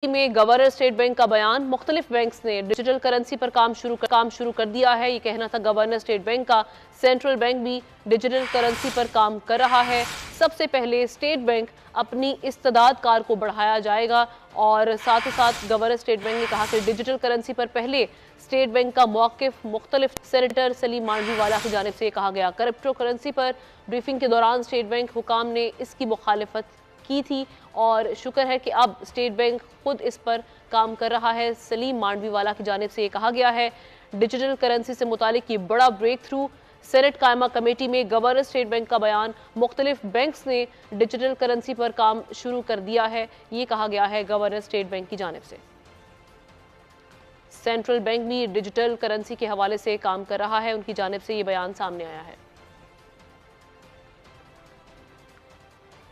में governor state bank का बयान। मुख्तलिफ बैंक्स ने डिजिटल करेंसी पर काम शुरू कर दिया है। ये कहना था गवर्नर स्टेट बैंक का। सेंट्रल बैंक भी डिजिटल करेंसी पर काम कर रहा है। सबसे पहले स्टेट बैंक अपनी इस्तेदाद कार को बढ़ाया जाएगा और साथ ही साथ गवर्नर स्टेट बैंक ने कहा कि डिजिटल करेंसी पर पहले स्टेट बैंक का मौक़िफ़ मुख्तलिफ। सेनेटर सलीम मांडवीवाला की जानिब से कहा गया। क्रिप्टो करेंसी पर ब्रीफिंग के दौरान स्टेट बैंक हुकाम ने इसकी मुखालिफत की थी और शुक्र है कि अब स्टेट बैंक खुद इस पर काम कर रहा है। सलीम मांडवीवाला की जानिब से ये कहा गया है डिजिटल करेंसी से मुतालिक ये बड़ा ब्रेक थ्रू। सेनेट कायमा कमेटी में गवर्नर स्टेट बैंक का बयान। मुख्तलिफ बैंक्स ने डिजिटल करेंसी पर काम शुरू कर दिया है, ये कहा गया है गवर्नर स्टेट बैंक की जानिब से। सेंट्रल बैंक भी डिजिटल करेंसी के हवाले से काम कर रहा है, उनकी जानिब से ये बयान सामने आया है।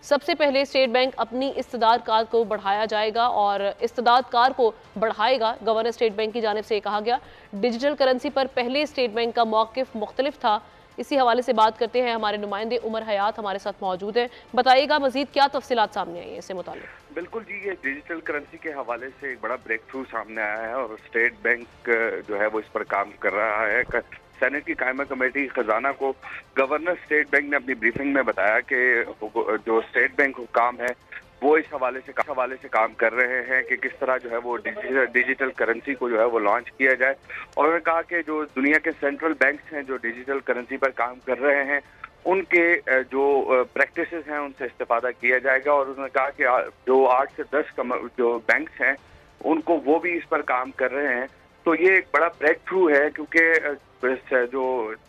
सबसे पहले स्टेट बैंक अपनी इस्तेदाद कार को बढ़ाया जाएगा और इस्तेदाद कार को बढ़ाएगा। गवर्नर स्टेट बैंक की जानिब से कहा गया डिजिटल करेंसी पर पहले स्टेट बैंक का मौक़िफ़ मुख्तलिफ था। इसी हवाले से बात करते हैं, हमारे नुमाइंदे उमर हयात हमारे साथ मौजूद हैं। बताइएगा मजीद क्या तफसीलात सामने आई है इससे मुताल्लिक। बिल्कुल जी, ये डिजिटल करेंसी के हवाले से एक बड़ा ब्रेक थ्रू सामने आया है और स्टेट बैंक जो है वो इस पर काम कर रहा है। सेनेट की कायमा कमेटी खजाना को गवर्नर स्टेट बैंक ने अपनी ब्रीफिंग में बताया कि जो स्टेट बैंक हुकाम है वो इस हवाले से काम कर रहे हैं कि किस तरह जो है वो डिजिटल करेंसी को जो है वो लॉन्च किया जाए। और उन्होंने कहा कि जो दुनिया के सेंट्रल बैंक्स हैं जो डिजिटल करेंसी पर काम कर रहे हैं उनके जो प्रैक्टिसेस हैं उनसे इस्तेफादा किया जाएगा। और उन्होंने कहा कि जो 8 से 10 जो बैंक्स हैं उनको वो भी इस पर काम कर रहे हैं। तो ये एक बड़ा ब्रेक थ्रू है क्योंकि जो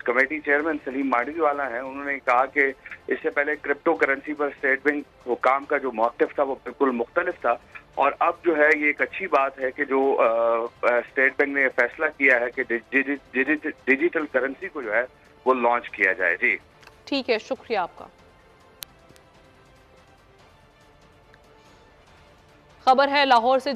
कमेटी चेयरमैन सलीम मांडवीवाला हैं उन्होंने कहा कि इससे पहले क्रिप्टो करेंसी पर स्टेट बैंक हुकाम का जो मौक़िफ़ था वो बिल्कुल मुख्तलिफ था। और अब जो है ये एक अच्छी बात है कि जो स्टेट बैंक ने फैसला किया है कि डिजिटल करेंसी को जो है वो लॉन्च किया जाए। जी ठीक है, शुक्रिया आपका। खबर है लाहौर से।